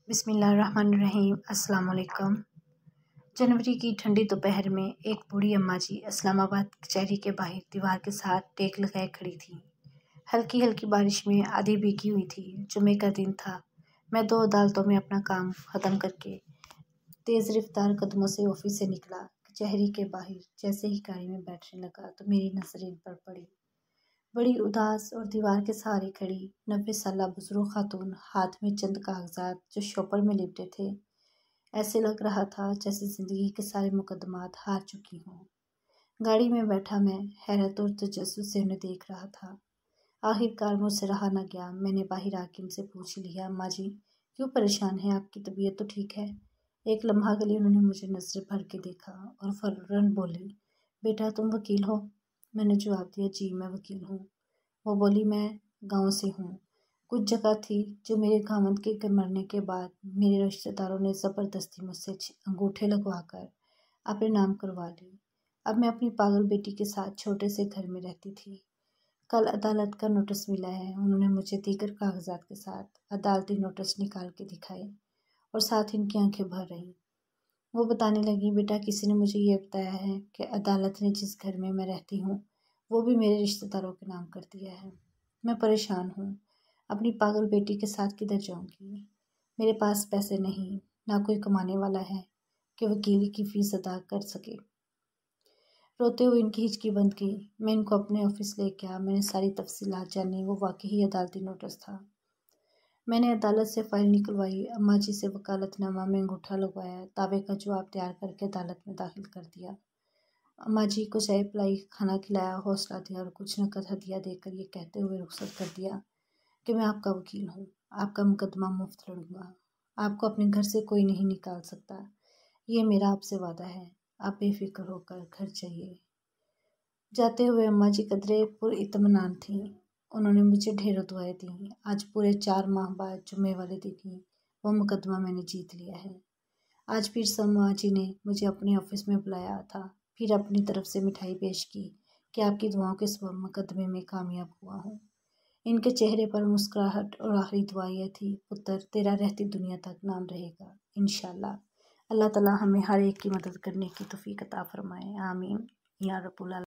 बिस्मिल्लाहिर्रहमानिर्रहीम। अस्सलाम वालेकुम। जनवरी की ठंडी दोपहर में एक बूढ़ी अम्मा जी इस्लामाबाद कचहरी के बाहर दीवार के साथ टेक लगाए खड़ी थी। हल्की हल्की बारिश में आधी भीगी हुई थी। जुमे का दिन था। मैं 2 अदालतों में अपना काम ख़त्म करके तेज़ रफ्तार कदमों से ऑफिस से निकला। कचहरी के बाहर जैसे ही गाड़ी में बैठने लगा तो मेरी नज़र इन पर पड़ी। बड़ी उदास और दीवार के सहारे खड़ी 90 साला बुजुर्ग खातून, हाथ में चंद कागजात जो शॉपर में लिपटे थे। ऐसे लग रहा था जैसे ज़िंदगी के सारे मुकदमात हार चुकी हों। गाड़ी में बैठा मैं हैरत और तजस्सुस से उन्हें देख रहा था। आखिरकार मुझसे रहा न गया। मैंने बाहर आके उनसे पूछ लिया, अम्मा जी क्यों परेशान हैं? आपकी तबीयत तो ठीक है? एक लम्हा के लिए उन्होंने मुझे नजर भर के देखा और फौरन बोली, बेटा तुम वकील हो? मैंने जवाब दिया, जी मैं वकील हूँ। वो बोली, मैं गांव से हूँ। कुछ जगह थी जो मेरे खामद के मरने के बाद मेरे रिश्तेदारों ने ज़बरदस्ती मुझसे अंगूठे लगवाकर अपने नाम करवा ली। अब मैं अपनी पागल बेटी के साथ छोटे से घर में रहती थी। कल अदालत का नोटिस मिला है। उन्होंने मुझे दीगर कागजात के साथ अदालती नोटिस निकाल के दिखाए और साथ इनकी आंखें भर रही। वो बताने लगी, बेटा किसी ने मुझे ये बताया है कि अदालत ने जिस घर में मैं रहती हूँ वो भी मेरे रिश्तेदारों के नाम कर दिया है। मैं परेशान हूँ। अपनी पागल बेटी के साथ किधर जाऊँगी? मेरे पास पैसे नहीं, ना कोई कमाने वाला है कि वकील की फ़ीस अदा कर सके। रोते हुए इनकी हिचकी बंद की। मैं इनको अपने ऑफिस ले गया। मैंने सारी तफसीलात जानी। वो वाकई ही अदालती नोटिस था। मैंने अदालत से फ़ाइल निकलवाई। अम्मा जी से वकालतनामा में अंगूठा लगवाया। दावे का जवाब तैयार करके अदालत में दाखिल कर दिया। अम्मा जी को चाय पिलाई, खाना खिलाया, हौसला दिया और कुछ नकद हदिया देकर ये कहते हुए रुखसत कर दिया कि मैं आपका वकील हूँ। आपका मुकदमा मुफ्त लड़ूंगा। आपको अपने घर से कोई नहीं निकाल सकता। ये मेरा आपसे वादा है। आप बेफिक्र होकर घर जाइए। जाते हुए अम्मा जी कदरे पुरइत्मीनान थीं। उन्होंने मुझे ढेरों दुआएं दी। आज पूरे 4 माह बाद जुम्मे वाले दिन ही वो मुकदमा मैंने जीत लिया है। आज फिर अम्मा जी ने मुझे अपने ऑफिस में बुलाया था। फिर अपनी तरफ से मिठाई पेश की कि आपकी दुआओं के सबब मुकदमे में कामयाब हुआ हूँ। इनके चेहरे पर मुस्कुराहट और आखिरी दुआ यह थी, पुत्र तेरा रहती दुनिया तक नाम रहेगा इंशाअल्लाह। अल्लाह ताला हमें हर एक की मदद करने की तौफीक अता फरमाए। आमीन या रब्बुल आलमीन।